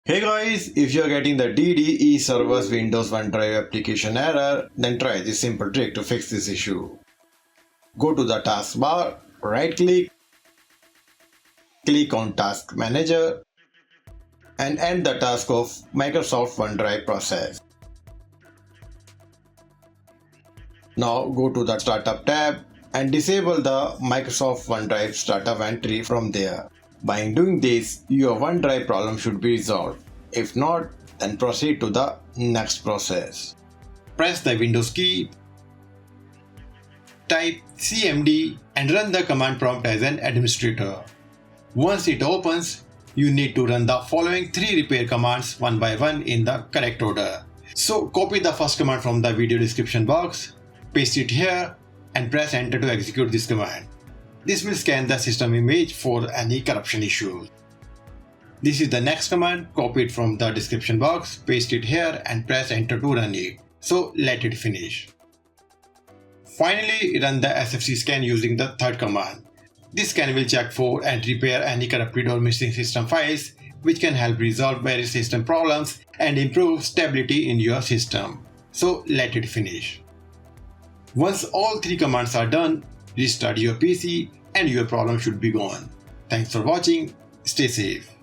Hey guys, if you are getting the DDE Server Windows OneDrive application error, then try this simple trick to fix this issue. Go to the taskbar, right click, click on Task Manager, and end the task of Microsoft OneDrive process. Now go to the Startup tab and disable the Microsoft OneDrive startup entry from there. By doing this, your OneDrive problem should be resolved. If not, then proceed to the next process. Press the Windows key, type CMD and run the command prompt as an administrator. Once it opens, you need to run the following 3 repair commands one by one in the correct order. So copy the first command from the video description box, paste it here and press enter to execute this command. This will scan the system image for any corruption issues. This is the next command, copy it from the description box, paste it here and press enter to run it. So let it finish. Finally, run the SFC scan using the third command. This scan will check for and repair any corrupted or missing system files, which can help resolve various system problems and improve stability in your system. So let it finish. Once all 3 commands are done, restart your PC and your problem should be gone. Thanks for watching. Stay safe.